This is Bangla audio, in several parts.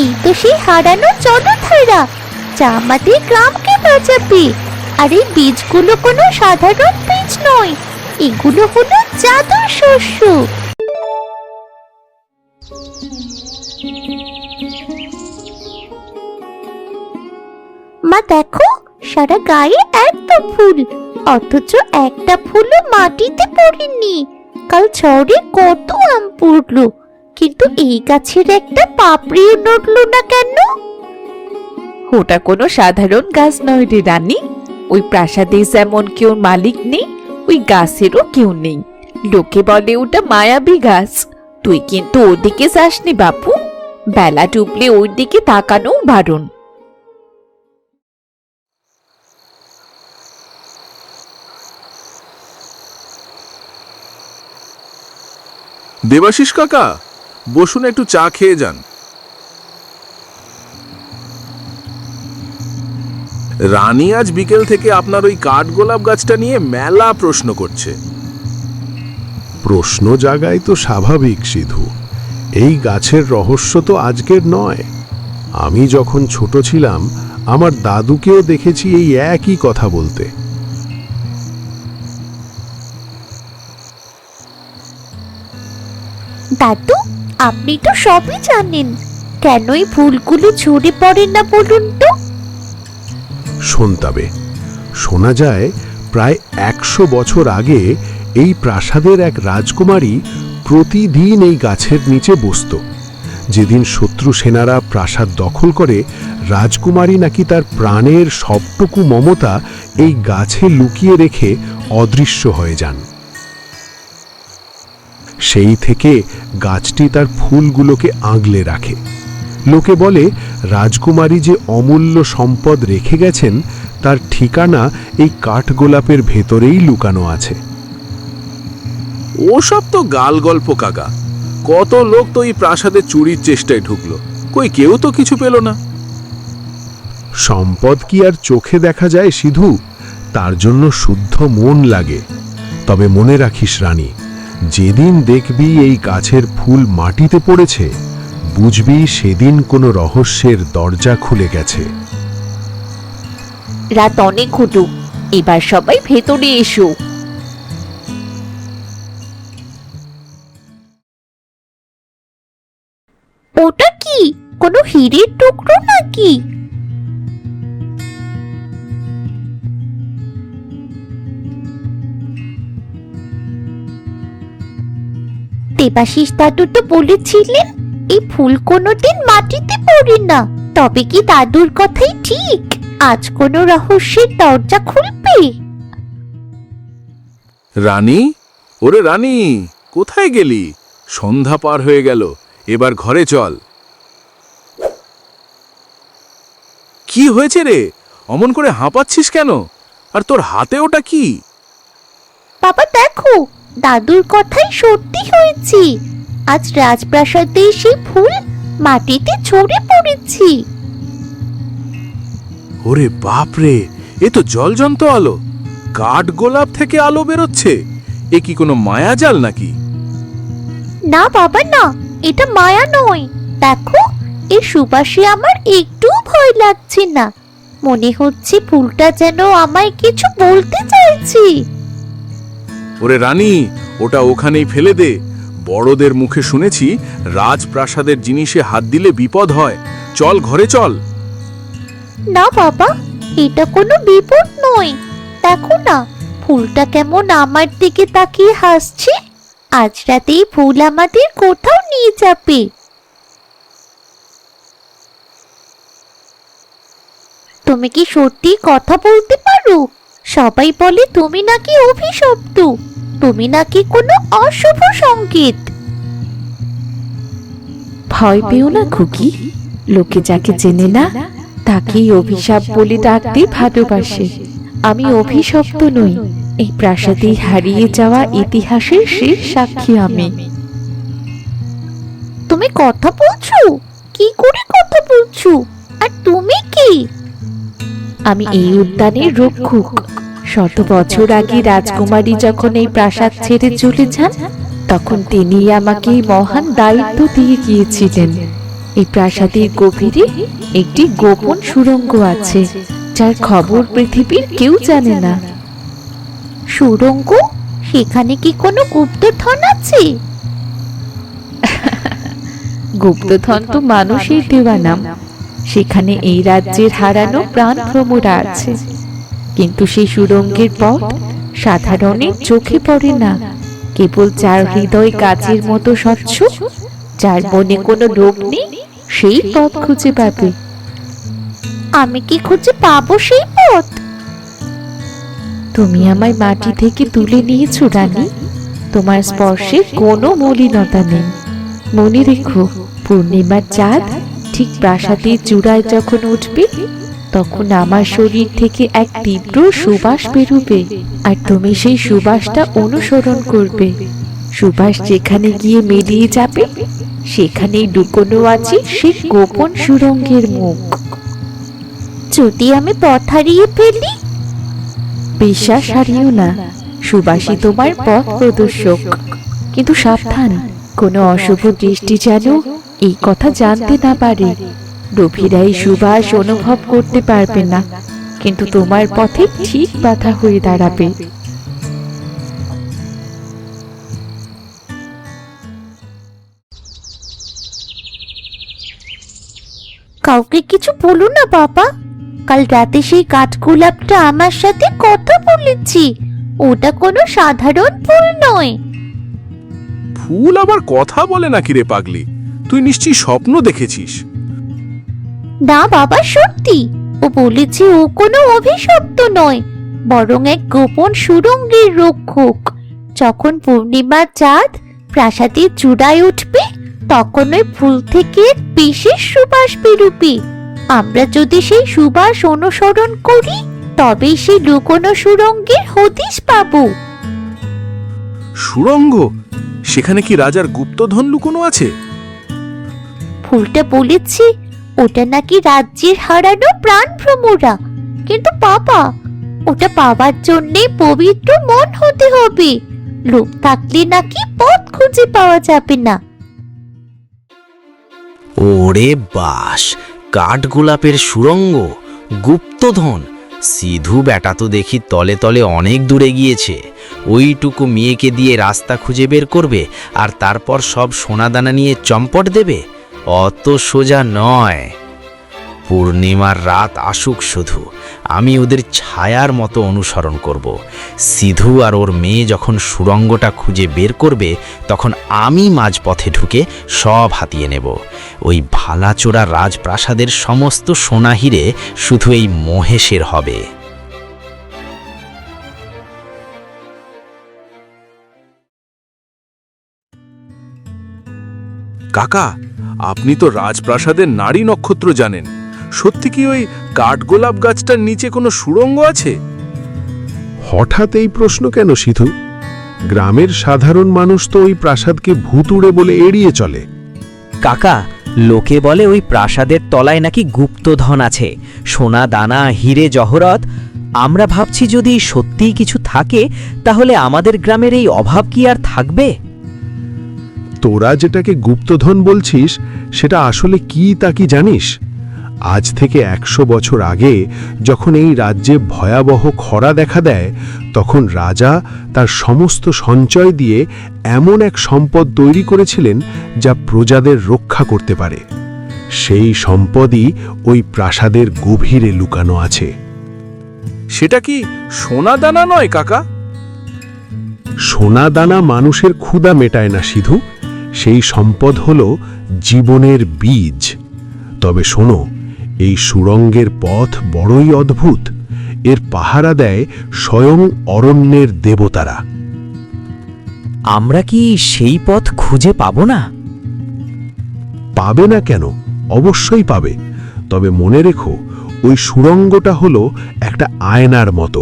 এই তো সেই হারানো জলধারা যা আমাদের গ্রামকে বাঁচাবে। আর এই বীজগুলো কোনো সাধারণ বীজ নয়, এগুলো হলো জাদুর শস্য। মা দেখো, সারা গায়ে এত ফুল, অথচ একটা ফুলও মাটিতে পড়েনি। কাল ঝড়ে কত আম পড়লো, কিন্তু এই গাছের একটা পাপড়িও নড়লো না কেন? ওটা কোনো সাধারণ গাছ নয় রে রানী। ওই প্রাসাদে যেমন কেউ মালিক নেই, ওই গাছেরও কেউ নেই। লোকে বলে ওটা মায়াবী গাছ। তুই কিন্তু ওদিকে যাসনি বাপু, বেলা ডুবলে ওই দিকে তাকানো বারণ। দেবাশিস কাকা, বসুন, একটু চা খেয়ে যান। রানী আজ বিকেল থেকে আপনার ওই কাঠগোলাপ গাছটা নিয়ে মেলা প্রশ্ন করছে। প্রশ্ন জাগায় তো স্বাভাবিক সিধু। এই গাছের রহস্য তো আজকের নয়। আমি যখন ছোট ছিলাম আমার দাদুকেও দেখেছি এই একই কথা বলতে। দাদু, আপনি তো সবই জানেন, কেন এই ফুলগুলো ঝরে পড়ে না বলুন তো? শুনতাবে শোনা যায় প্রায় 100 বছর আগে এই প্রাসাদের এক রাজকুমারী প্রতিদিন এই গাছের নিচে বসত। যেদিন শত্রু সেনারা প্রাসাদ দখল করে, রাজকুমারী নাকি তার প্রাণের সবটুকু মমতা এই গাছে লুকিয়ে রেখে অদৃশ্য হয়ে যান। সেই থেকে গাছটি তার ফুলগুলোকে আগলে রাখে। লোকে বলে রাজকুমারী যে অমূল্য সম্পদ রেখে গেছেন তার ঠিকানা এই কাঠগোলাপের ভেতরেই লুকানো আছে। ওসব তো গাল গল্প কাকা। কত লোক তো এই প্রাসাদে চুরির চেষ্টায় ঢুকলো, কই কেউ তো কিছু পেল না। সম্পদ কি আর চোখে দেখা যায় সিধু? তার জন্য শুদ্ধ মন লাগে। তবে মনে রাখিস রানী, যেদিন দেখবি এই গাছের ফুল মাটিতে পড়েছে, বুঝবি সেদিন কোনো রহস্যের দরজা খুলে গেছে। রাত অনেক হলো, এবার সবাই ভেতরে এসো। ওটা কি কোনো হীরের টুকরো নাকি? দেবাশিস দাদু তো বলেছিলেন এই ফুল কোনোদিন মাটিতে পড়ে না। তবে কি দাদুর কথাই ঠিক? আজ কোনো রহস্যের দরজা খুলবে। রানী, ওরে রানী, কোথায় গেলি? সন্ধ্যা পার হয়ে গেল, এবার ঘরে চল। কি হয়েছে রে? অমন করে হাঁপাচ্ছিস কেন? আর তোর হাতে ওটা কি? বাবা দেখো, দাদুর কথাই সত্যি হয়েছে। আজ রাজপ্রাসাদে সেই ফুল মাটিতে ঝরে পড়েছি। ওরে বাপরে, এ তো জলজন্ত আলো। কাঠগোলাপ থেকে আলো বেরোচ্ছে। এ কি কোনো মায়াজাল নাকি? না বাবা না, এটা মায়া নয়। দেখো, এই সুবাসে আমার একটুও ভয় লাগছে না। মনে হচ্ছে ফুলটা যেন আমায় কিছু বলতে চাইছে। ওরে রানী, ওটা ওখানেই ফেলে দে। বড়দের মুখে শুনেছি রাজপ্রাসাদের জিনিসে হাত দিলে বিপদ হয়। চল, ঘরে চল। না বাবা, এটা কোনো বিপদ নয়। দেখো না, ফুলটা কেমন আমার দিকে তাকিয়ে হাসছে। আজ রাতেই ফুল আমাদের কোথাও নিয়ে যাবে। তুমি কি সত্যি কথা বলতে পারো? সবাই বলে তুমি নাকি অভিশপ্ত, তুমি নাকি কোনো অশুভ সংকেত। ভয় পেও না খুকি, লোকে যাকে চেনে না তাকেই অভিশাপ বলে ডাকতে ভালোবাসে। আমি অভিশপ্ত নই, এই প্রাসাদে হারিয়ে যাওয়া ইতিহাসের শেষ সাক্ষী আমি। তুমি কথা বলছো? কি করে কথা বলছো? আর তুমি কি? আমি এই উদ্যানের রক্ষক। 100 বছর আগে রাজকুমারী যখন এই প্রাসাদ ছেড়ে চলে যান, তখন তিনি আমাকে এই মহান দায়িত্ব দিয়ে গিয়েছিলেন। এই প্রাসাদের গভীরে একটি গোপন সুড়ঙ্গ আছে, যার খবর পৃথিবীর কেউ জানে না। সুড়ঙ্গ? সেখানে কি কোনো গুপ্তধন আছে? গুপ্তধন তো মানুষের দেওয়া নাম। সেখানে এই রাজ্যের হারানো প্রাণ ভ্রমরা আছে, কিন্তু সেই সুড়ঙ্গের পথ সাধারণের চোখে পড়ে না। কেবল যার হৃদয় কাচের মতো স্বচ্ছ, যার মনে কোনো রোগ নেই, সেই পথ খুঁজে পাবে। আমি কি খুঁজে পাবো সেই পথ? তুমি আমায় মাটি থেকে তুলে নিয়েছো রানী, তোমার স্পর্শে কোনো মলিনতা নেই। মনে রেখো, পূর্ণিমার চাঁদ ঠিক প্রাসাদের চূড়ায় যখন উঠবে, তখন আমার শরীর থেকে এক তীব্র সুবাস বেরোবে, আর তুমি সেই সুবাসটা অনুসরণ করবে। সুবাস যেখানে গিয়ে মিলিয়ে যাবে, সেখানেই লুকোনো আছে সেই গোপন সুড়ঙ্গের মুখ। যদি আমি পথ হারিয়ে ফেলি? বিশ্বাস হারিও না, সুবাসী তোমার পথ প্রদর্শক। কিন্তু সাবধান, কোনো অশুভ দৃষ্টি যেন এই কথা জানতে না পারে। লোভীরা এই সুবাস অনুভব করতে পারবে না, কিন্তু তোমার পথে ঠিক বাধা হয়ে দাঁড়াবে। কাউকে কিছু বলো না বাবা। কাল রাতে সেই কাঠগোলাপটা আমার সাথে কথা বলেছি। ওটা কোনো সাধারণ ফুল নয়। ফুল আবার কথা বলে নাকি রে পাগলি? তুই নিশ্চয়ই স্বপ্ন দেখেছিস। না বাবা, সত্যি। ও বলেছে ও কোনো অভিশপ্ত নয়, বরং এক গোপন সুড়ঙ্গের রক্ষক। যখন পূর্ণিমার চাঁদ প্রাসাদের চূড়ায় উঠবে, তখন ওই ফুল থেকে এক বিশেষ সুবাস বেরোবে। আমরা যদি সেই সুবাস অনুসরণ করি, তবেই সেই লুকোনো সুড়ঙ্গের হদিশ পাবো। সুড়ঙ্গ? সেখানে কি রাজার গুপ্তধন লুকোনো আছে? ফুলটা বলেছি ওটা নাকি রাজ্যের হারানো প্রাণ ভ্রমরা। কিন্তু বাবা, ওটা পাওয়ার জন্যে পবিত্র মন হতে হবে। লোভ থাকলে নাকি পথ খুঁজে পাওয়া যাবে না। ওরে বাস, কাঠগোলাপের সুড়ঙ্গ, গুপ্তধন! সিধু বেটা তো দেখি তলে তলে অনেক দূরে গিয়েছে। ওইটুকু মেয়েকে দিয়ে রাস্তা খুঁজে বের করবে, আর তারপর সব সোনাদানা নিয়ে চম্পট দেবে? অত সোজা নয়। পূর্ণিমার রাত আসুক শুধু, আমি ওদের ছায়ার মতো অনুসরণ করব। সিধু আর ওর মেয়ে যখন সুড়ঙ্গটা খুঁজে বের করবে, তখন আমি মাঝপথে ঢুকে সব হাতিয়ে নেব। ওই ভালাচোরা রাজপ্রাসাদের সমস্ত সোনা হিরে শুধু এই মহেশের হবে। কাকা, আপনি তো রাজপ্রাসাদের নারী নক্ষত্র জানেন। সত্যি কি ওই কাঠগোলাপ গাছটার নিচে কোনো সুড়ঙ্গ আছে? হঠাৎ এই প্রশ্ন কেন সিধু? গ্রামের সাধারণ মানুষ তো ওই প্রাসাদকে ভূতুড়ে বলে এড়িয়ে চলে। কাকা, লোকে বলে ওই প্রাসাদের তলায় নাকি গুপ্তধন আছে, সোনা দানা, হিরে জহরত। আমরা ভাবছি যদি সত্যিই কিছু থাকে, তাহলে আমাদের গ্রামের এই অভাব কি আর থাকবে? তোরা যেটাকে গুপ্তধন বলছিস, সেটা আসলে কি তা কি জানিস? আজ থেকে 100 বছর আগে যখন এই রাজ্যে ভয়াবহ খরা দেখা দেয়, তখন রাজা তার সমস্ত সঞ্চয় দিয়ে এমন এক সম্পদ তৈরি করেছিলেন যা প্রজাদের রক্ষা করতে পারে। সেই সম্পদই ওই প্রাসাদের গভীরে লুকানো আছে। সেটা কি সোনা দানা নয় কাকা? সোনা দানা মানুষের ক্ষুধা মেটায় না সিধু, সেই সম্পদ হল জীবনের বীজ। তবে শোনো, এই সুড়ঙ্গের পথ বড়ই অদ্ভুত। এর পাহারা দেয় স্বয়ং অরণ্যের দেবতারা। আমরা কি সেই পথ খুঁজে পাবো না? পাবে না কেন? অবশ্যই পাবে। তবে মনে রেখো, ওই সুড়ঙ্গটা হলো একটা আয়নার মতো।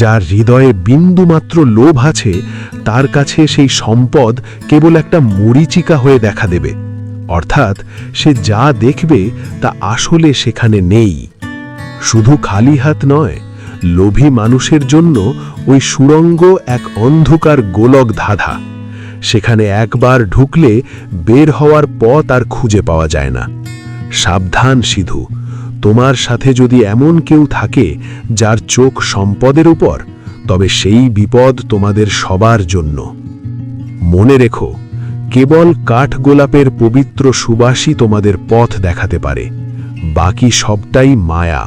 যার হৃদয়ে বিন্দুমাত্র লোভ আছে, তার কাছে সেই সম্পদ কেবল একটা মরীচিকা হয়ে দেখা দেবে। অর্থাৎ সে যা দেখবে তা আসলে সেখানে নেই। শুধু খালি হাত নয়, লোভী মানুষের জন্য ওই সুড়ঙ্গ এক অন্ধকার গোলক ধাঁধা। সেখানে একবার ঢুকলে বের হওয়ার পথ আর খুঁজে পাওয়া যায় না। সাবধান সিধু, তোমার সাথে যদি এমন কেউ থাকে যার চোখ সম্পদের উপর, তবে সেই বিপদ তোমাদের সবার জন্য। মনে রেখো, কেবল কাঠগোলাপের পবিত্র সুবাসই তোমাদের পথ দেখাতে পারে, বাকি সবটাই মায়া।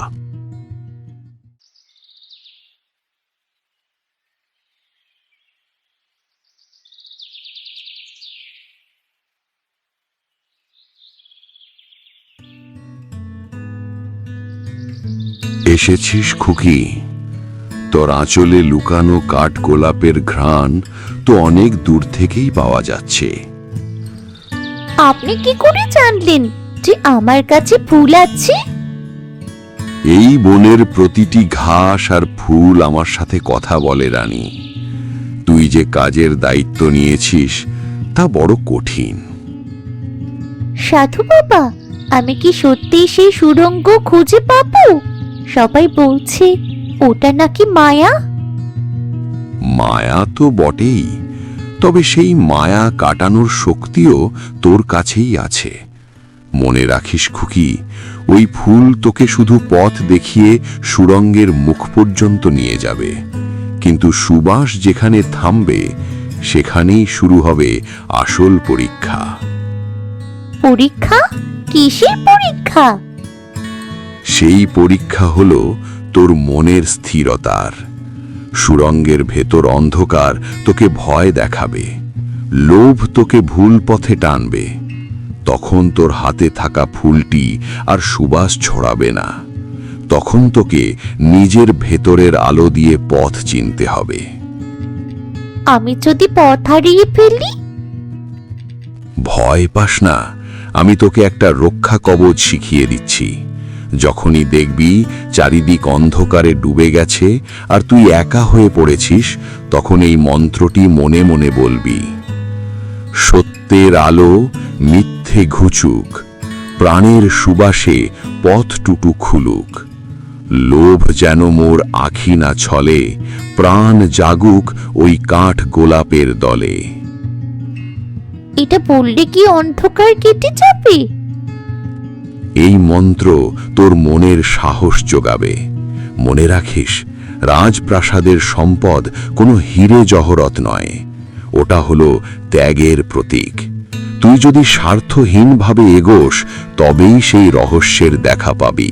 এসেছিস খুকি? তোর আঁচলে লুকানো কাঠ গোলাপের ঘ্রাণ তো অনেক দূর থেকেই পাওয়া যাচ্ছে। আপনি কি করে জানলেন যে আমার কাছে ফুল আছে? এই বনের প্রতিটি ঘাস আর ফুল আমার সাথে কথা বলে রানী। তুই যে কাজের দায়িত্ব নিয়েছিস তা বড় কঠিন। সাধু বাবা, আমি কি সত্যি সেই সুড়ঙ্গ খুঁজে পাবো? সবাই বলছে ওটা নাকি মায়া। মায়া তো বটেই, তবে সেই মায়া কাটানোর শক্তিও তোর কাছেই আছে। মনে রাখিস খুকি, ওই ফুল তোকে শুধু পথ দেখিয়ে সুড়ঙ্গের মুখ পর্যন্ত নিয়ে যাবে, কিন্তু সুবাস যেখানে থামবে সেখানেই শুরু হবে আসল পরীক্ষা। পরীক্ষা? কিসের পরীক্ষা? সেই পরীক্ষা হলো তোর মনের স্থিরতার। সুড়ঙ্গের ভেতর অন্ধকার তোকে ভয় দেখাবে, লোভ তোকে ভুল পথে টানবে। তখন তোর হাতে থাকা ফুলটি আর সুবাস ছড়াবে না। তখন তোকে নিজের ভেতরের আলো দিয়ে পথ চিনতে হবে। আমি যদি পথ হারিয়ে ফেলি? ভয় পাস না, আমি তোকে একটা রক্ষা কবচ শিখিয়ে দিচ্ছি। যখনই দেখবি চারিদিক অন্ধকারে ডুবে গেছে আর তুই একা হয়ে পড়েছিস, তখন এই মন্ত্রটি মনে মনে বলবি। সত্যের আলো মিথ্যে ঘুচুক, প্রাণের সুবাসে পথটুকু খুলুক। লোভ যেন মোর আখি না ছলে, প্রাণ জাগুক ওই কাঠ গোলাপের দলে। এটা বললে কি অন্ধকার কেটে যাবে? এই মন্ত্র তোর মনের সাহস যোগাবে। মনে রাখিস, রাজপ্রাসাদের সম্পদ কোনো হীরে জহরত নয়, ওটা হলো ত্যাগের প্রতীক। তুই যদি স্বার্থহীনভাবে এগোস, তবেই সেই রহস্যের দেখা পাবি।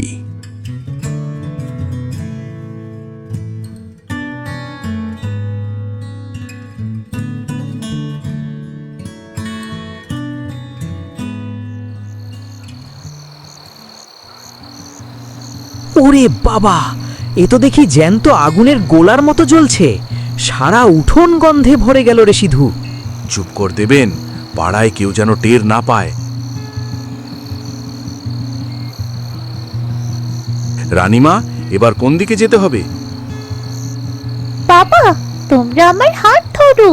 ওরে বাবা, এ তো দেখি জ্যান্ত আগুনের গোলার মতো জ্বলছে। সারা উঠোন গন্ধে ভরে গেল রে সিধু। চুপ কর দেবেন, পাড়ায় কেউ যেন টের না পায়। রানীমা, এবার কোন দিকে যেতে হবে? বাবা, তোমরা আমার হাত ধরো।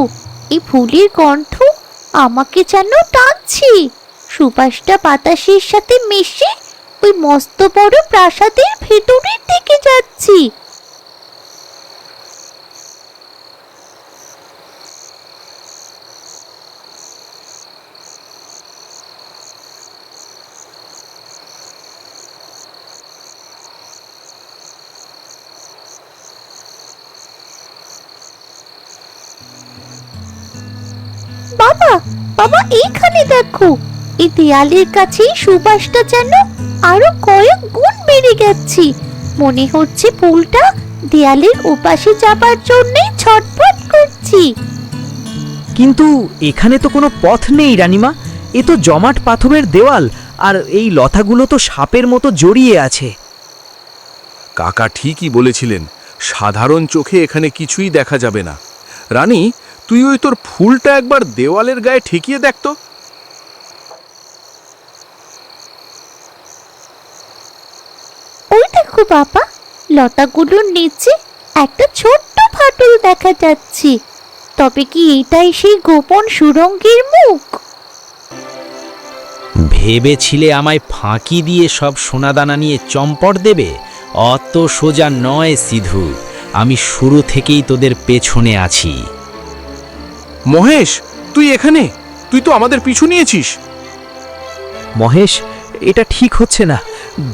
এই ফুলের গন্ধ আমাকে যেন টানছে। সুবাসটা বাতাসের সাথে মিশে ওই মস্ত বড় প্রাসাদের ভেতরের দিকে যাচ্ছি। বাবা, বাবা, এইখানে দেখো, এই দেয়ালের কাছে সুবাসটা যেন আরো কয়েক গুণ বেড়ে গেছে। মনে হচ্ছে ফুলটা দেয়ালের ওপাশে যাবার জন্যই ছটফট করছি। কিন্তু এখানে তো কোনো পথ নেই রানীমা। এ তো জমাট পাথরের দেওয়াল, আর এই লতাগুলো তো সাপের মতো জড়িয়ে আছে। কাকা ঠিকই বলেছিলেন, সাধারণ চোখে এখানে কিছুই দেখা যাবে না। রানী, তুই ওই তোর ফুলটা একবার দেওয়ালের গায়ে ঠেকিয়ে দেখতো। ওই দেখো বাবা, লতাগুলোর নিচে একটা ছোট্ট ফাটল দেখা যাচ্ছে। তবে কি এটাই সেই গোপন সুড়ঙ্গের মুখ? ভেবেছিলে আমায় ফাঁকি দিয়ে সব সোনাদানা নিয়ে চম্পট দেবে? অত সোজা নয় সিধু, আমি শুরু থেকেই তোদের পেছনে আছি। মহেশ, তুই এখানে? তুই তো আমাদের পিছু নিয়েছিস। মহেশ, এটা ঠিক হচ্ছে না।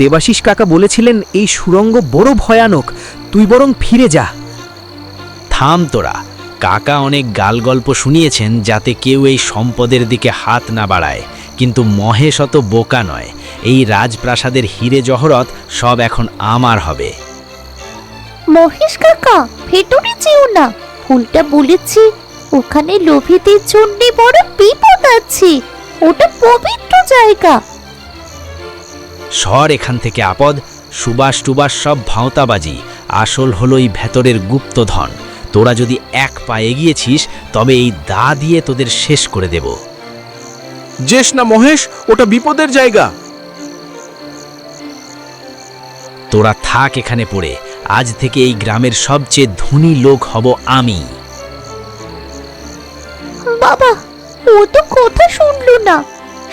দেবাশিস কাকা বলেছিলেন এই সুড়ঙ্গ বড় ভয়ানক, তুই বরং ফিরে যা। থাম তোরা, কাকা অনেক গালগল্প শুনিয়েছেন যাতে কেউ এই সম্পদের দিকে হাত না বাড়ায়, কিন্তু মহেশ অত বোকা নয়। এই রাজপ্রাসাদের হিরে জহরত সব এখন আমার হবে। মহেশ কাকা, ভেতরে যেও না। ফুলটা বলেছি ওখানে লোভীদের জন্য বড় বিপদ আছে। ওটা পবিত্র জায়গা। সর এখান থেকে আপদ। সুবাস টুবাস সব ভাঁওতাবাজি, আসল হলো এই ভেতরের গুপ্তধন। তোরা যদি এক পা এগিয়েছিস তবে এই দা দিয়ে তোদের শেষ করে দেব। যেস না মহেশ, ওটা বিপদের জায়গা। তোরা থাক এখানে পড়ে। আজ থেকে এই গ্রামের সবচেয়ে ধনী লোক হব আমি। বাবা, ও তো কথা শুনলো না।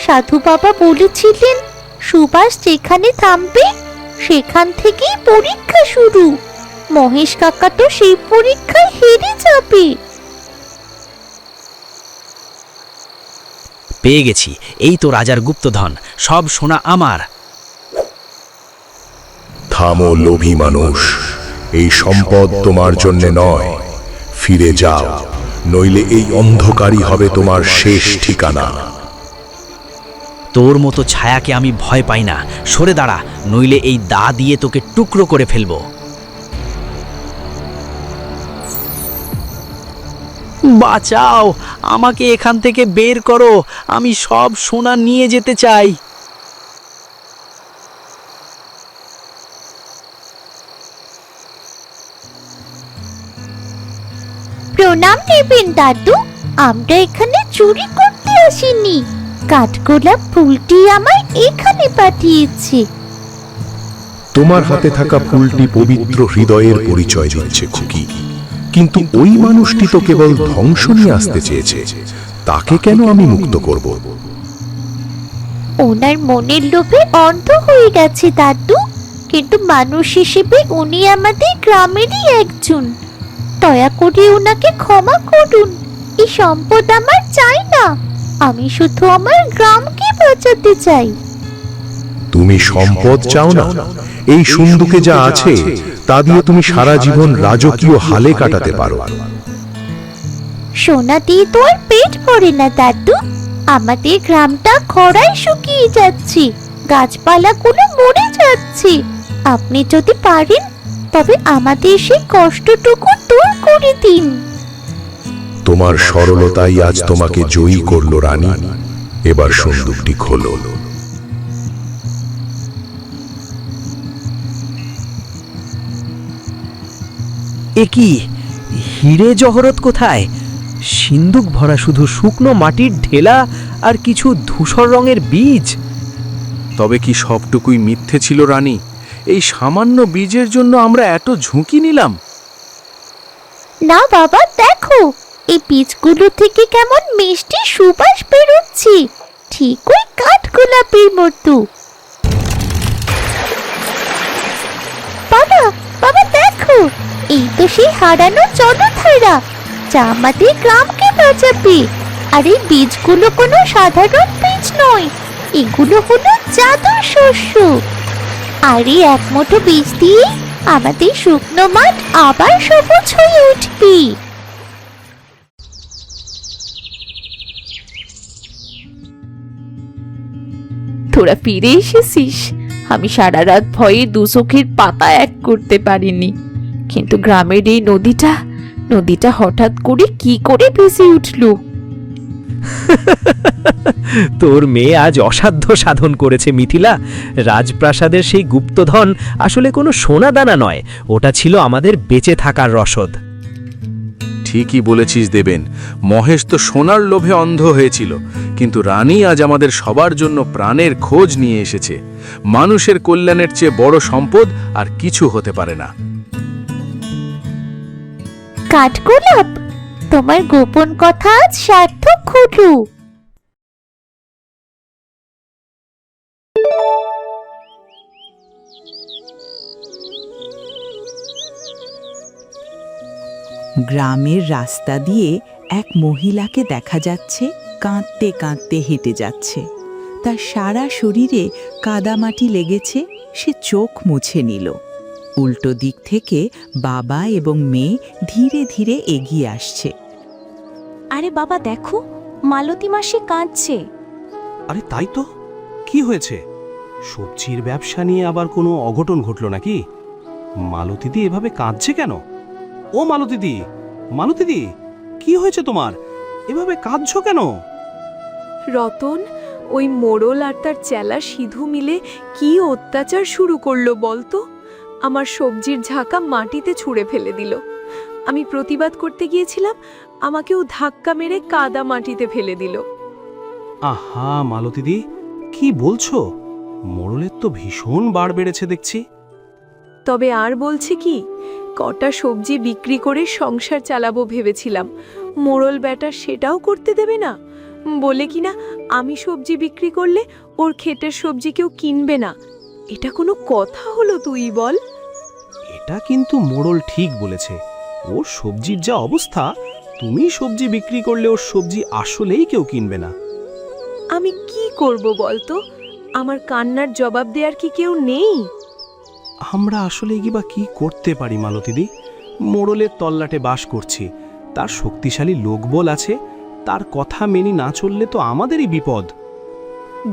সাধু বাবা বলেছিলেন সুবাস যেখানে থামবে সেখান থেকেই পরীক্ষা শুরু। মহেশ কাকা তো সেই পরীক্ষায় হেরে যাবে। পেয়ে গেছি, এই তো রাজার গুপ্তধন, সব সোনা আমার। থামো লোভী মানুষ, এই সম্পদ তোমার জন্য নয়। ফিরে যাও, নইলে এই অন্ধকারই হবে তোমার শেষ ঠিকানা। তোর মতো ছায়াকে আমি ভয় পাই না। সরে দাঁড়া, নইলে এই দা দিয়ে তোকে টুকরো করে ফেলবো। বাঁচাও, আমাকে এখান থেকে বের করো। আমি সব সোনা নিয়ে যেতে চাই। প্রণাম নেবেন দাদু। আমরা এখানে চুরি করতে আসিনি। কাঠগোলাপ ফুলটি আমায় এখানে পাঠিয়েছে। তোমার হাতে থাকা ফুলটি পবিত্র হৃদয়ের পরিচয় দিচ্ছে খুকি, কিন্তু ওই মানুষটি তো কেবল ধ্বংস নিয়ে আসতে চেয়েছে। তাকে কেন আমি মুক্ত করব? ওনার মনের লোভে অন্ধ হয়ে গেছে দাদু, কিন্তু মানুষ হিসেবে উনি আমাদের গ্রামেরই একজন। দয়া করে ওনাকে ক্ষমা করুন। এই সম্পদ আমার চাই না। আমি শুধু আমার গ্রামকে বাঁচাতে চাই। তুমি সম্পদ চাও না? এই সিন্ধুকে যা আছে তা দিয়ে তুমি সারা জীবন রাজকীয় হালে কাটাতে পারো। সোনা দিয়ে তো আর পেট ভরে না দাদু। আমাদের গ্রামটা খরায় শুকিয়ে যাচ্ছে, গাছপালাগুলো মরে যাচ্ছে। আপনি যদি পারেন তবে আমাদের সেই কষ্টটুকু দূর করে দিন। তোমার সরলতাই আজ তোমাকে জয়ী করলো রানী। এবার সিন্ধুকটি খোলো। এ কি, হিরে জহরত কোথায়? সিন্দুক ভরা শুধু শুকনো মাটির ঢেলা আর কিছু ধূসর রঙের বীজ। তবে কি সবটুকুই মিথ্যে ছিল রানী? এই সামান্য বীজের জন্য আমরা এত ঝুঁকি নিলাম? না বাবা, দেখো এই বীজগুলো থেকে কেমন মিষ্টি সুবাস বেরোচ্ছে, ঠিক ওই কাঠগোলাপের মতো। বাবা, বাবা দেখো, এই তো সেই হারানো জলধারা যা আমাদের গ্রামকে বাঁচাবে। আর এই বীজগুলো কোনো সাধারণ বীজ নয়, এগুলো হলো জাদুর শস্য। আর এই এক মুঠো বীজ দিয়ে আমাদের শুকনো মাঠ আবার সবুজ হয়ে উঠবে। তোরা ফিরে এসেছিস। আমি সারা রাত ভয়ে দুচোখের পাতা এক করতে পারিনি, কিন্তু গ্রামের এই নদীটা হঠাৎ করে কি করে ভেসে উঠলো। তোর মেয়ে আজ অসাধ্য সাধন করেছে মিথিলা। রাজপ্রাসাদের সেই গুপ্তধন আসলে কোনো সোনা দানা নয়, ওটা ছিল আমাদের বেঁচে থাকার রসদ। ঠিকই বলেছিস দেবেন। মহেশ তো সোনার লোভে অন্ধ হয়েছিল, কিন্তু রানী আজ আমাদের সবার জন্য প্রাণের খোঁজ নিয়ে এসেছে। মানুষের কল্যাণের চেয়ে বড় সম্পদ আর কিছু হতে পারে না। কাঠগোলাপ, তোমার গোপন কথা আজ সার্থক হলো। গ্রামের রাস্তা দিয়ে এক মহিলাকে দেখা যাচ্ছে কাঁদতে কাঁদতে হেঁটে যাচ্ছে। তার সারা শরীরে কাদামাটি লেগেছে, সে চোখ মুছে নিল। উল্টো দিক থেকে বাবা এবং মেয়ে ধীরে ধীরে এগিয়ে আসছে। আরে বাবা দেখো, মালতী মাসি কাঁদছে। আরে তাই তো, কি হয়েছে? সবজির ব্যবসা নিয়ে আবার কোনো অঘটন ঘটলো নাকি? মালতীদি এভাবে কাঁদছে কেন? ও মালতীদি, মালতীদি, কি হয়েছে তোমার? এভাবে কাঁদছো কেন? রতন, ওই মোড়ল আর তার চেলা সিধু মিলে কি অত্যাচার শুরু করলো বলতো? আমার সবজির ঝাঁকা মাটিতে ছুঁড়ে ফেলে দিল। আমি প্রতিবাদ করতে গিয়েছিলাম, আমাকেও ধাক্কা মেরে কাদা মাটিতে ফেলে দিল। আহা মালতীদি, কি বলছো? মোড়লের তো ভীষণ বাড় বেড়েছে দেখছি। তবে আর বলছে কি, কটা সবজি বিক্রি করে সংসার চালাবো ভেবেছিলাম, মোড়ল বেটা সেটাও করতে দেবে না। বলে কিনা আমি সবজি বিক্রি করলে ওর ক্ষেতের সবজি কেউ কিনবে না। এটা কোনো কথা হলো তুই বল? এটা কিন্তু মোড়ল ঠিক বলেছে। ওর সবজির যা অবস্থা, তুমি সবজি বিক্রি করলে ওর সবজি আসলেই কেউ কিনবে না। আমি কি করব বলতো? আমার কান্নার জবাব দেওয়ার কি কেউ নেই? আমরা আসলে বা কি করতে পারি মালতীদি? মোড়লের তল্লাটে বাস করছি, তার শক্তিশালী লোকবল আছে, তার কথা মেনে না চললে তো আমাদেরই বিপদ।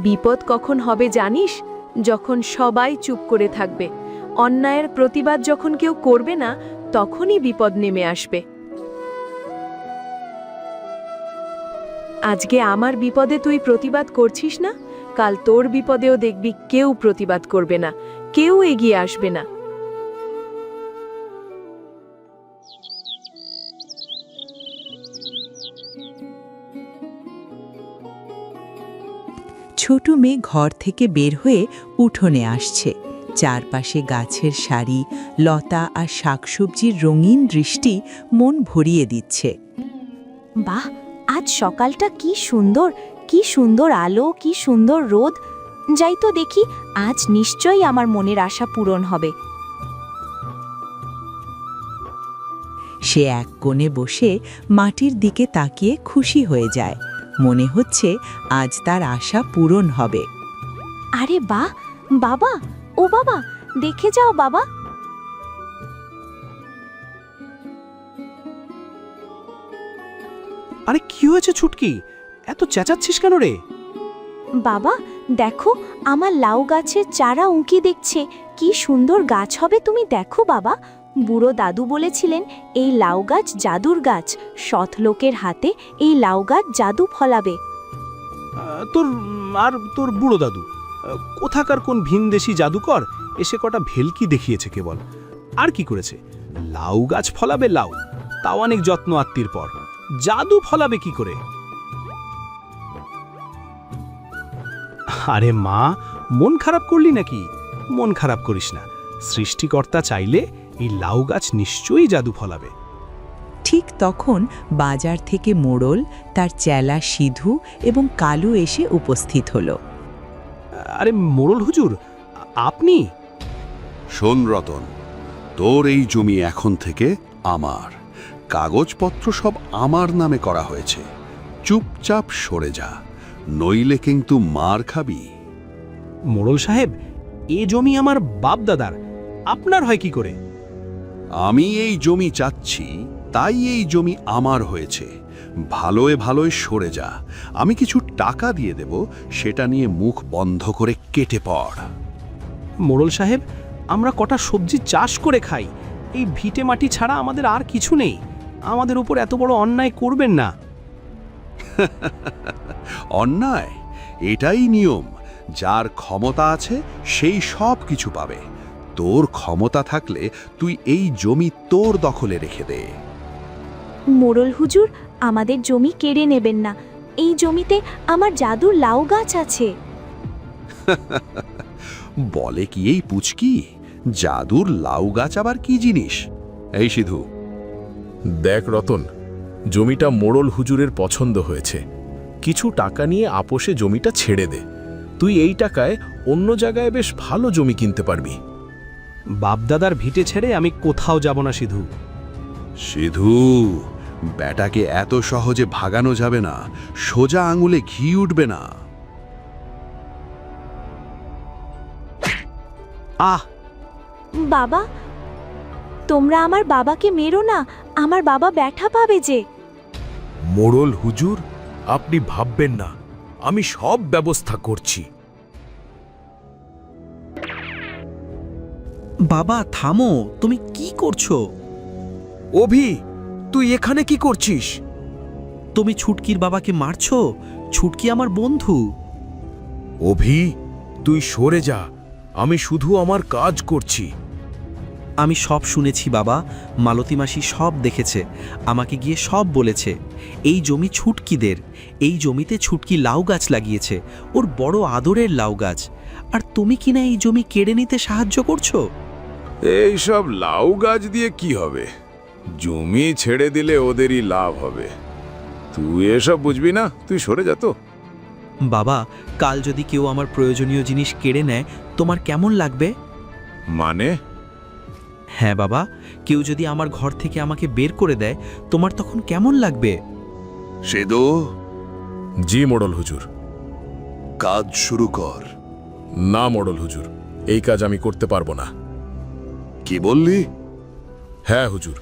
বিপদ কখন হবে জানিস? যখন সবাই চুপ করে থাকবে। অন্যায়ের প্রতিবাদ যখন কেউ করবে না, তখনই বিপদ নেমে আসবে। আজকে আমার বিপদে তুই প্রতিবাদ করছিস না, কাল তোর বিপদেও দেখবি কেউ প্রতিবাদ করবে না, কেউ এগিয়ে আসবে না। ছোট মেয়ে ঘর থেকে বের হয়ে উঠোনে আসছে। চারপাশে গাছের সারি, লতা আর শাকসবজির রঙিন দৃষ্টি মন ভরিয়ে দিচ্ছে। বাহ, আজ সকালটা কি সুন্দর, কি সুন্দর আলো, কি সুন্দর রোদ। যাই তো দেখি, আজ নিশ্চয়ই আমার মনের আশা পূরণ হবে। সে এক কোণে বসে মাটির দিকে তাকিয়ে খুশি হয়ে যায়। মনে হচ্ছে আজ তার আশা পূরণ হবে। আরে বাহ, বাবা, ও বাবা, দেখে যাও বাবা। আরে কি হয়েছে ছুটকি, এত চেঁচাচ্ছিস কেন রে? বাবা দেখো, আমার লাউ গাছের চারা উঁকি দেখছে। কি সুন্দর গাছ হবে তুমি দেখো বাবা। বুড়ো দাদু বলেছিলেন এই লাউ গাছ জাদুর গাছ, সৎ লোকের হাতে এই লাউ গাছ জাদু ফলাবে। তোর বুড়ো দাদু কোথাকার কোন ভিনদেশি জাদুকর এসে কটা ভেলকি দেখিয়েছে কেবল। আর কি করেছে? লাউ গাছ ফলাবে লাউ, তাও অনেক যত্ন আত্মীর পর। জাদু ফলাবে কি করে? আরে মা, মন খারাপ করলি নাকি? মন খারাপ করিস না, সৃষ্টিকর্তা চাইলে এই লাউ গাছ নিশ্চয়ই জাদু ফলাবে। ঠিক তখন বাজার থেকে মোড়ল, তার চেলা সিধু এবং কালু এসে উপস্থিত হলো। আরে মোড়ল হুজুর, আপনি? শোন রতন, তোর এই জমি এখন থেকে আমার। কাগজপত্র সব আমার নামে করা হয়েছে। চুপচাপ সরে যা, নইলে কিন্তু মার খাবি। মোড়ল সাহেব, এ জমি আমার বাপ দাদার, আপনার হয় কি করে? আমি এই জমি চাচ্ছি, তাই এই জমি আমার হয়েছে। ভালোয় ভালোয় সরে যা, আমি কিছু টাকা দিয়ে দেব, সেটা নিয়ে মুখ বন্ধ করে কেটে পড়। মোড়ল সাহেব, আমরা কটা সবজি চাষ করে খাই, এই ভিটে মাটি ছাড়া আমাদের আর কিছু নেই। আমাদের উপর এত বড় অন্যায় করবেন না। অন্যায়? এটাই নিয়ম। যার ক্ষমতা আছে সেই সব কিছু পাবে। তোর ক্ষমতা থাকলে তুই এই জমি তোর দখলে রেখে দে। মোড়ল হুজুর, আমাদের জমি কেড়ে নেবেন না। এই জমিতে আমার জাদুর লাউ গাছ আছে। বলে কি এই পুচকি, জাদুর লাউ গাছ আবার কি জিনিস? এই সিধু, দেখ রতন, জমিটা মোড়ল হুজুরের পছন্দ হয়েছে। কিছু টাকা নিয়ে আপোষে জমিটা ছেড়ে দে। তুই এই টাকায় অন্য জায়গায় বেশ ভালো জমি কিনতে পারবি। বাপদাদার ভিটে ছেড়ে আমি কোথাও যাব না সিধু। সিধু, ব্যাটাকে এত সহজে ভাগানো যাবে না, সোজা আঙুলে ঘি উঠবে না। আহ! বাবা, তোমরা আমার বাবাকে মেরো না, আমার বাবা ব্যথা পাবে যে। মোড়ল হুজুর, আপনি ভাববেন না, আমি সব ব্যবস্থা করছি। বাবা থামো, তুমি কি করছো? অভি, তুই এখানে কি করছিস? তুমি ছুটকির বাবাকে মারছো? ছুটকি আমার বন্ধু। অভি, তুই সরে যা, আমি শুধু আমার কাজ করছি। আমি সব শুনেছি বাবা, মালতী মাসি সব দেখেছে, আমাকে গিয়ে সব বলেছে। এই জমি ছুটকিদের, এই জমিতে ছুটকি লাউ গাছ লাগিয়েছে, ওর বড় আদরের লাউ গাছ। আর তুমি কিনা এই জমি কেড়ে নিতে সাহায্য করছো? এই সব লাউ গাছ দিয়ে কি হবে? জমি ছেড়ে দিলে ওদেরই লাভ হবে। তুই এসব বুঝবি না, তুই সরে যা তো। বাবা, কাল যদি কেউ আমার প্রয়োজনীয় জিনিস কেড়ে নেয়, তোমার কেমন লাগবে? মানে? হ্যাঁ বাবা, কেউ যদি আমার ঘর থেকে আমাকে বের করে দেয়, তোমার তখন কেমন লাগবে? সেদো, জি মোড়ল হুজুর। কাজ শুরু কর। না মোড়ল হুজুর, এই কাজ আমি করতে পারবো না। কি বললি? হ্যাঁ হুজুর,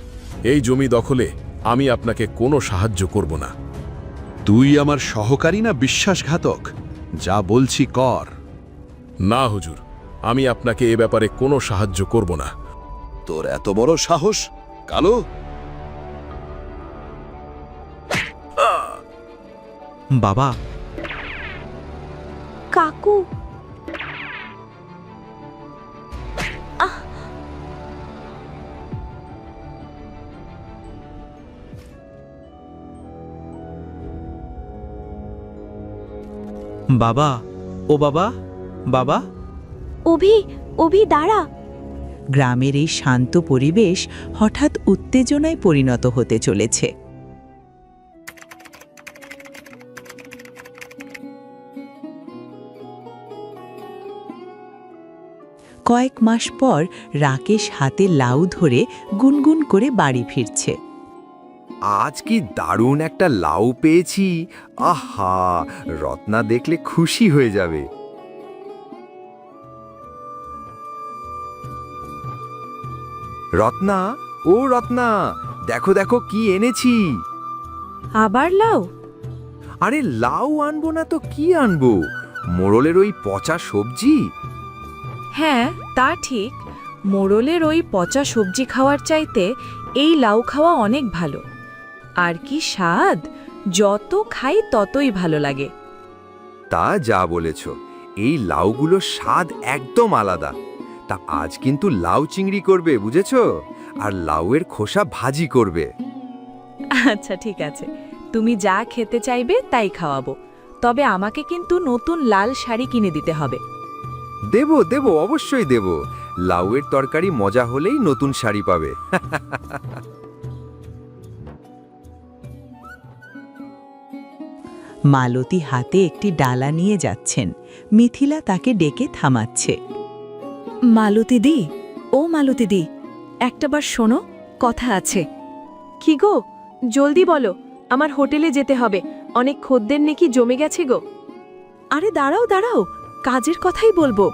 এই জমি দখলে আমি আপনাকে কোনো সাহায্য করব না। তুই আমার সহকারী না বিশ্বাসঘাতক? যা বলছি কর। না হুজুর, আমি আপনাকে এ ব্যাপারে কোনো সাহায্য করব না। তোর এত বড় সাহস, কালো! বাবা, কাকু, বাবা, ও বাবা, বাবা। অভি, অভি দাঁড়া। গ্রামের এই শান্ত পরিবেশ হঠাৎ উত্তেজনায় পরিণত হতে চলেছে। কয়েক মাস পর রাকেশ হাতে লাউ ধরে গুনগুন করে বাড়ি ফিরছে। আজ কি দারুণ একটা লাউ পেয়েছি! আহা, রত্না দেখলে খুশি হয়ে যাবে। রত্না, ও রত্না, দেখো দেখো কি এনেছি। আবার লাউ? আরে লাউ আনবো না তো কি আনবো? মোড়লের ওই পচা সবজি। হ্যাঁ, তা ঠিক। মোড়লের ওই পচা সবজি খাওয়ার চাইতে এই লাউ খাওয়া অনেক ভালো। আর কি স্বাদ! যত খাই ততই ভালো লাগে। তা যা বলেছ, এই লাউগুলোর স্বাদ একদম আলাদা। তা আজ কিন্তু লাউ চিংড়ি করবে, বুঝেছ? আর লাউয়ের খোসা ভাজি করবে। আচ্ছা ঠিক আছে, তুমি যা খেতে চাইবে তাই খাওয়াবো। তবে আমাকে কিন্তু নতুন লাল শাড়ি কিনে দিতে হবে। দেব দেব, অবশ্যই দেব। লাউয়ের তরকারি মজা হলেই নতুন শাড়ি পাবে। মালতী হাতে একটি ডালা নিয়ে যাচ্ছেন। মিথিলা তাকে ডেকে থামাচ্ছে। মালতীদি, ও মালতীদি, একটাবার শোনো, কথা আছে। কি গো, জলদি বলো, আমার হোটেলে যেতে হবে, অনেক খদ্দের নাকি জমে গেছে গো। আরে দাঁড়াও দাঁড়াও, কাজের কথাই বলবো।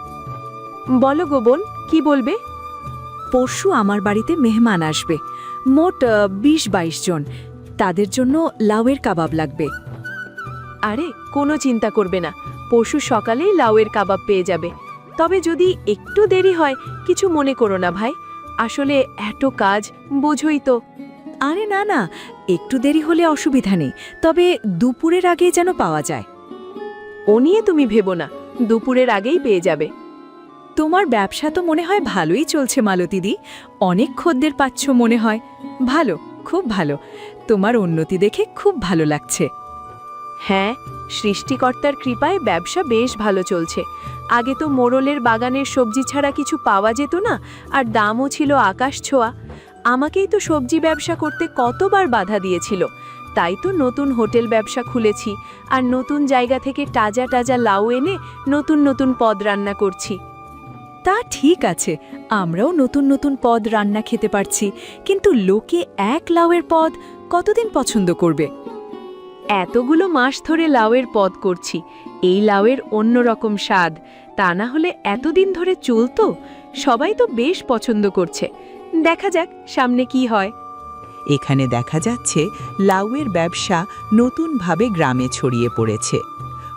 বলো গো বোন, কি বলবে? পরশু আমার বাড়িতে মেহমান আসবে, মোট 20-22 জন। তাদের জন্য লাউয়ের কাবাব লাগবে। আরে কোনো চিন্তা করবে না, পরশু সকালেই লাউয়ের কাবাব পেয়ে যাবে। তবে যদি একটু দেরি হয়, কিছু মনে করো না ভাই, আসলে এত কাজ, বোঝোই তো। আরে না না, একটু দেরি হলে অসুবিধা নেই, তবে দুপুরের আগেই যেন পাওয়া যায়। ও নিয়ে তুমি ভেবো না, দুপুরের আগেই পেয়ে যাবে। তোমার ব্যবসা তো মনে হয় ভালোই চলছে মালতীদি, অনেক খদ্দের পাচ্ছ মনে হয়। ভালো, খুব ভালো, তোমার উন্নতি দেখে খুব ভালো লাগছে। হ্যাঁ, সৃষ্টিকর্তার কৃপায় ব্যবসা বেশ ভালো চলছে। আগে তো মোড়লের বাগানের সবজি ছাড়া কিছু পাওয়া যেত না, আর দামও ছিল আকাশ ছোঁয়া। আমাকেই তো সবজি ব্যবসা করতে কতবার বাধা দিয়েছিল। তাই তো নতুন হোটেল ব্যবসা খুলেছি, আর নতুন জায়গা থেকে তাজা তাজা লাউ এনে নতুন নতুন পদ রান্না করছি। তা ঠিক আছে, আমরাও নতুন নতুন পদ রান্না খেতে পারছি, কিন্তু লোকে এক লাউয়ের পদ কতদিন পছন্দ করবে? এতগুলো মাস ধরে লাউয়ের পদ করছি, এই লাউয়ের অন্যরকম স্বাদ। তা না হলে এতদিন ধরে চলতো? সবাই তো বেশ পছন্দ করছে। দেখা যাক সামনে কি হয়। এখানে দেখা যাচ্ছে লাউয়ের ব্যবসা নতুনভাবে গ্রামে ছড়িয়ে পড়েছে।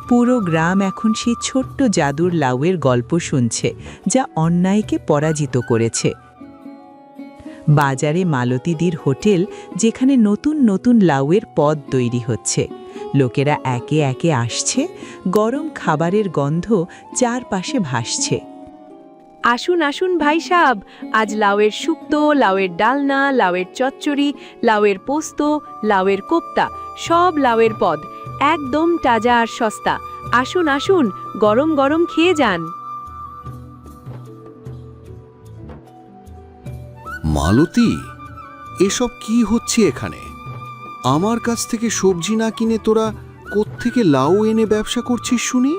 পুরো গ্রাম এখন সেই ছোট্ট জাদুর লাউয়ের গল্প শুনছে, যা অন্যায়কে পরাজিত করেছে। বাজারে মালতীদির হোটেল, যেখানে নতুন নতুন লাউয়ের পদ তৈরি হচ্ছে। লোকেরা একে একে আসছে, গরম খাবারের গন্ধ চারপাশে ভাসছে। আসুন আসুন ভাই সাহেব, আজ লাউয়ের শুক্তো, লাউয়ের ডালনা, লাউয়ের চচ্চড়ি, লাউয়ের পোস্ত, লাউয়ের কোপ্তা, সব লাউয়ের পদ, একদম তাজা আর সস্তা। আসুন আসুন, গরম গরম খেয়ে যান। মালতী, এসব কি হচ্ছে এখানে? আমার কাছ থেকে সবজি না কিনে তোরা কোত্থেকে লাউ এনে ব্যবসা করছিস শুনি?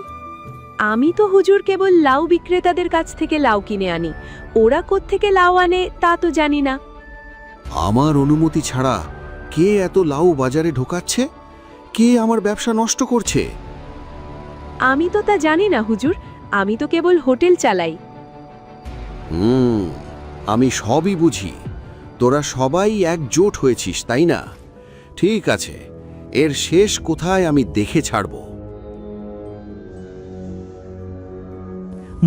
আমি তো হুজুর কেবল লাউ বিক্রেতাদের কাছ থেকে লাউ কিনে আনি, ওরা কোত্থেকে লাউ আনে তা তো জানি না। আমার অনুমতি ছাড়া কে এত লাউ বাজারে ঢোকাচ্ছে? কে আমার ব্যবসা নষ্ট করছে? আমি তো তা জানি না হুজুর, আমি তো কেবল হোটেল চালাই। আমি সবই বুঝি। তোরা সবাই একজোট হয়েছিস, তাই না? ঠিক আছে, এর শেষ কোথায় আমি দেখে ছাড়ব।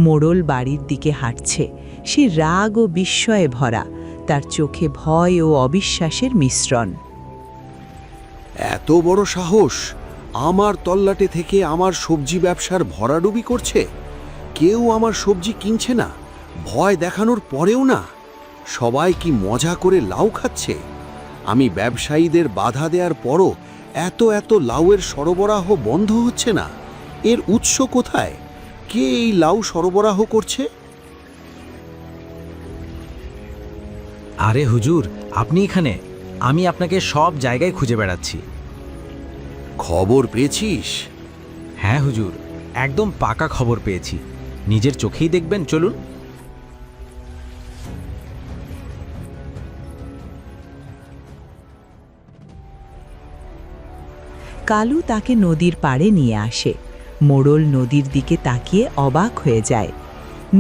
মোড়ল বাড়ির দিকে হাঁটছে। সে রাগ ও বিস্ময়ে ভরা, তার চোখে ভয় ও অবিশ্বাসের মিশ্রণ। এত বড় সাহস! আমার তল্লাটে থেকে আমার সবজি ব্যবসার ভরাডুবি করছে। কেউ আমার সবজি কিনছে না, ভয় দেখানোর পরেও না। সবাই কি মজা করে লাউ খাচ্ছে? আমি ব্যবসায়ীদের বাধা দেওয়ার পরও এত এত লাউয়ের সরবরাহ বন্ধ হচ্ছে না। এর উৎস কোথায়? কে এই লাউ সরবরাহ করছে? আরে হুজুর, আপনি এখানে? আমি আপনাকে সব জায়গায় খুঁজে বেড়াচ্ছি। খবর পেয়েছিস? হ্যাঁ হুজুর, একদম পাকা খবর পেয়েছি। নিজের চোখেই দেখবেন, চলুন। কালু তাকে নদীর পাড়ে নিয়ে আসে। মোড়ল নদীর দিকে তাকিয়ে অবাক হয়ে যায়।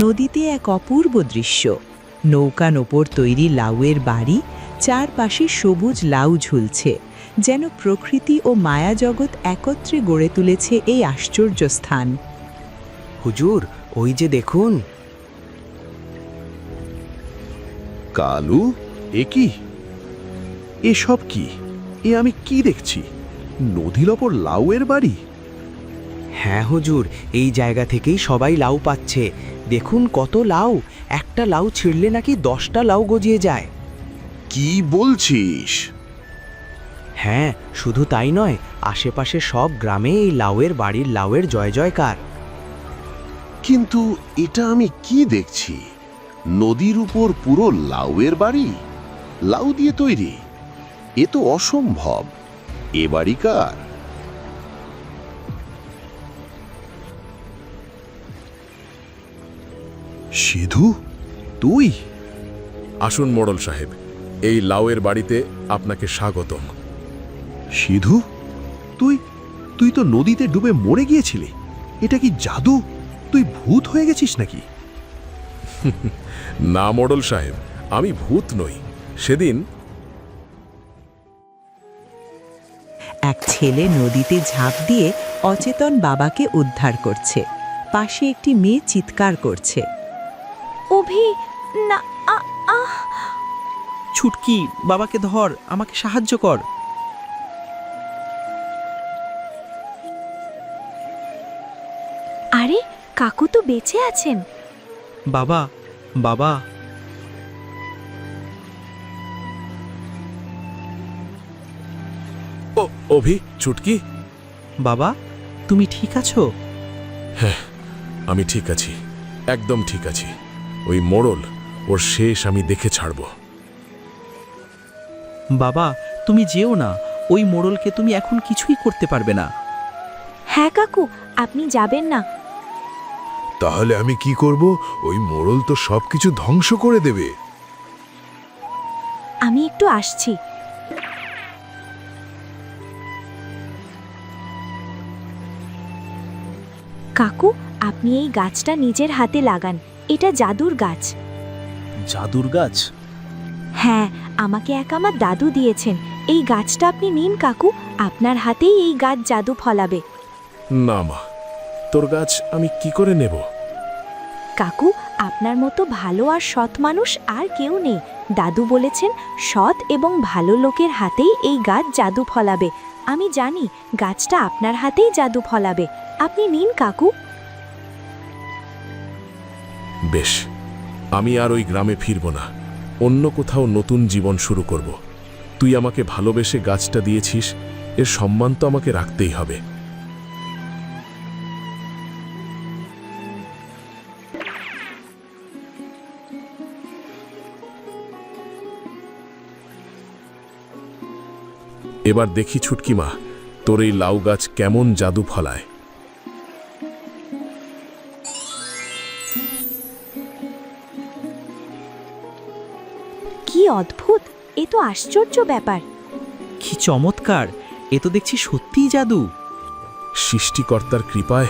নদীতে এক অপূর্ব দৃশ্য। নৌকার ওপর তৈরি লাউয়ের বাড়ি, চারপাশে সবুজ লাউ ঝুলছে, যেন প্রকৃতি ও মায়াজগৎ একত্রে গড়ে তুলেছে এই আশ্চর্য স্থান। হুজুর, ওই যে দেখুন। কালু, এ কি? এসব কি? এ আমি কি দেখছি? নদীর ওপর লাউয়ের বাড়ি? হ্যাঁ হুজুর, এই জায়গা থেকেই সবাই লাউ পাচ্ছে। দেখুন কত লাউ! একটা লাউ ছিঁড়লে নাকি 10টা লাউ গজিয়ে যায়। কি বলছিস? হ্যাঁ, শুধু তাই নয়, আশেপাশে সব গ্রামে এই লাউয়ের বাড়ির লাউয়ের জয় জয়কার। কিন্তু এটা আমি কি দেখছি? নদীর উপর পুরো লাউয়ের বাড়ি, লাউ দিয়ে তৈরি। এ তো অসম্ভব। এ বাড়ি কার? সিধু, তুই? আসুন মোড়ল সাহেব, এই লাউয়ের বাড়িতে আপনাকে স্বাগতম। সিধু, তুই তুই তো নদীতে ডুবে মরে গিয়েছিলি। এটা কি জাদু? তুই ভূত হয়ে গেছিস নাকি? না মোড়ল সাহেব, আমি ভূত নই। সেদিন এক ছেলে নদীতে ঝাঁপ দিয়ে অচেতন বাবাকে উদ্ধার করছে। পাশে একটি মেয়ে চিৎকার করছে। অভি, না, ছুটকি, বাবাকে ধর, আমাকে সাহায্য কর। আরে কাকু তো বেঁচে আছেন। বাবা, বাবা। অভি, ছুটকি। বাবা, তুমি ঠিক আছো? হ্যাঁ, আমি ঠিক আছি, একদম ঠিক আছি। ওই মোড়ল, ওর শেষ আমি দেখে ছাড়ব। বাবা, তুমি যেও না। ওই মোড়লকে তুমি এখন কিছুই করতে পারবে না। হ্যাঁ কাকু, আপনি যাবেন না। তাহলে আমি কি করব? ওই মোড়ল তো সবকিছু ধ্বংস করে দেবে। আমি একটু আসছি। কাকু, আপনি এই গাছটা নিজের হাতে লাগান। এটা জাদুর গাছ। জাদুর গাছ? হ্যাঁ, আমাকে আমার দাদু দিয়েছেন। এই গাছটা আপনি নিন কাকু, আপনার হাতেই এই গাছ জাদু ফলাবে। না মা, তোর গাছ আমি কি করে নেব? কাকু, আপনার মতো ভালো আর সৎ মানুষ আর কেউ নেই। দাদু বলেছেন সৎ এবং ভালো লোকের হাতেই এই গাছ জাদু ফলাবে। আমি জানি গাছটা আপনার হাতেই জাদু ফলাবে। আপনি নিন কাকু। বেশ, আমি আর ওই গ্রামে ফিরব না, অন্য কোথাও নতুন জীবন শুরু করব। তুই আমাকে ভালোবেসে গাছটা দিয়েছিস, এর সম্মান তো আমাকে রাখতেই হবে। এবার দেখি ছুটকি মা, তোর এই লাউ গাছ কেমন জাদু ফলায়। কি অদ্ভুত, এ তো আশ্চর্য ব্যাপার। কি চমৎকার, এ তো দেখছি সত্যিই জাদু। সৃষ্টিকর্তার কৃপায়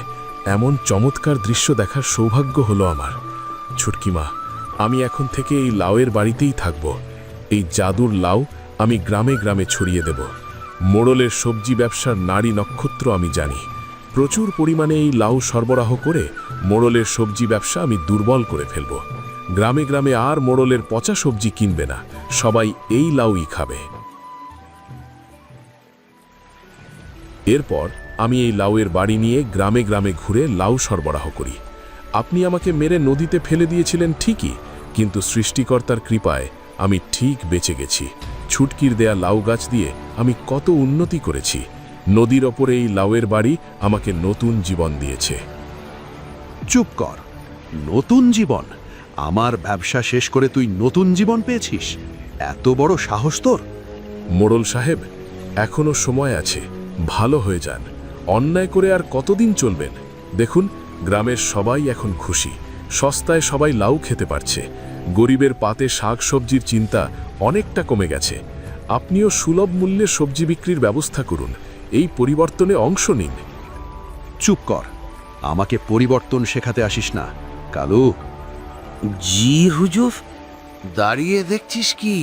এমন চমৎকার দৃশ্য দেখার সৌভাগ্য হলো আমার। ছুটকি মা, আমি এখন থেকে এই লাউয়ের বাড়িতেই থাকব। এই জাদুর লাউ আমি গ্রামে গ্রামে ছড়িয়ে দেব। মোড়লের সবজি ব্যবসার নারী নক্ষত্র আমি জানি। প্রচুর পরিমাণে এই লাউ সরবরাহ করে মোড়লের সবজি ব্যবসা আমি দুর্বল করে ফেলব। গ্রামে গ্রামে আর মোড়লের পচা সবজি কিনবে না, সবাই এই লাউই খাবে। এরপর আমি এই লাউয়ের বাড়ি নিয়ে গ্রামে গ্রামে ঘুরে লাউ সরবরাহ করি। আপনি আমাকে মেরে নদীতে ফেলে দিয়েছিলেন ঠিকই, কিন্তু সৃষ্টিকর্তার কৃপায় আমি ঠিক বেঁচে গেছি। ছুটকির দেয়া লাউ গাছ দিয়ে আমি কত উন্নতি করেছি। নদীর ওপরে এই লাউয়ের বাড়ি আমাকে নতুন জীবন দিয়েছে। চুপ কর। নতুন জীবন? আমার ব্যবসা শেষ করে তুই নতুন জীবন পেয়েছিস? এত বড় সাহস তোর! মোড়ল সাহেব, এখনো সময় আছে, ভালো হয়ে যান। অন্যায় করে আর কতদিন চলবেন? দেখুন, গ্রামের সবাই এখন খুশি। সস্তায় সবাই লাউ খেতে পারছে। গরিবের পাতে শাক সবজির চিন্তা অনেকটা কমে গেছে। আপনিও সুলভ মূল্যে সবজি বিক্রির ব্যবস্থা করুন। এই পরিবর্তনে অংশ নিন। চুপ কর, আমাকে পরিবর্তন শেখাতে আসিস না। কালু। জি হুজুর, দাঁড়িয়ে দেখছিস কি?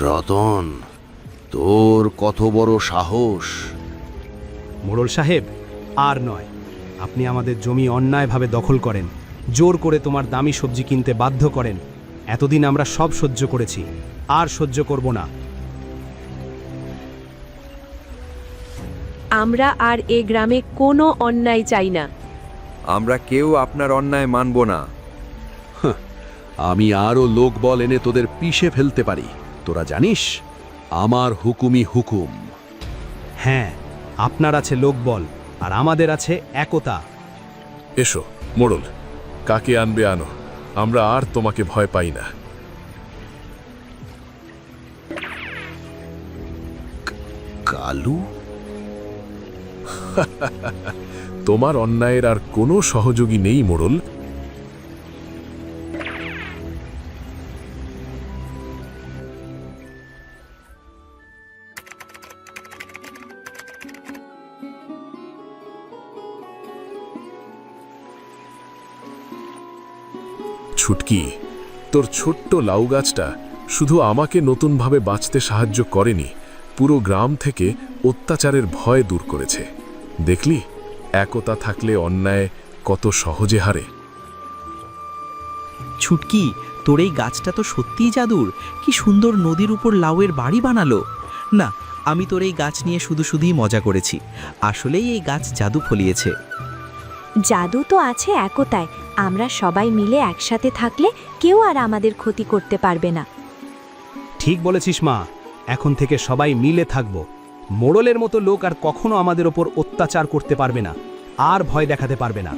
রতন, তোর কত বড় সাহস! মোড়ল সাহেব, আর নয়। আপনি আমাদের জমি অন্যায়ভাবে দখল করেন, জোর করে তোমার দামি সবজি কিনতে বাধ্য করেন। এতদিন আমরা সব সহ্য করেছি, আর সহ্য করব না। আমরা আর এ গ্রামে কোনো অন্যায় চাই না। আমরা কেউ আপনার অন্যায় মানব না। আমি আরও লোকবল এনে তোদের পিষে ফেলতে পারি। তোরা জানিস, আমার হুকুমই হুকুম। হ্যাঁ, আপনার আছে লোকবল, আর আমাদের আছে একতা। এসো মোড়ল, কাকে আনবে আনো, আমরা আর তোমাকে ভয় পাই না। কালু? তোমার অন্যায়ের আর কোনো সহযোগী নেই মোড়ল। ছুটকি, তোর ছোট্ট লাউ গাছটা শুধু আমাকে নতুনভাবে বাঁচতে সাহায্য করেনি, পুরো গ্রাম থেকে অত্যাচারের ভয় দূর করেছে। দেখলি, একতা থাকলে অন্যায় কত সহজে হারে। ছুটকি, তোর এই গাছটা তো সত্যিই জাদুর। কি সুন্দর নদীর উপর লাউয়ের বাড়ি বানালো। না, আমি তোর এই গাছ নিয়ে শুধুই মজা করেছি। আসলেই এই গাছ জাদু ফলিয়েছে। জাদু তো আছে একতায়। আমরা সবাই মিলে একসাথে থাকলে কেউ আর আমাদের ক্ষতি করতে পারবে না। ঠিক বলেছিস মা, এখন থেকে সবাই মিলে থাকব। মোড়লের মতো লোক আর কখনো আমাদের ওপর অত্যাচার করতে পারবে না, আর ভয় দেখাতে পারবে না।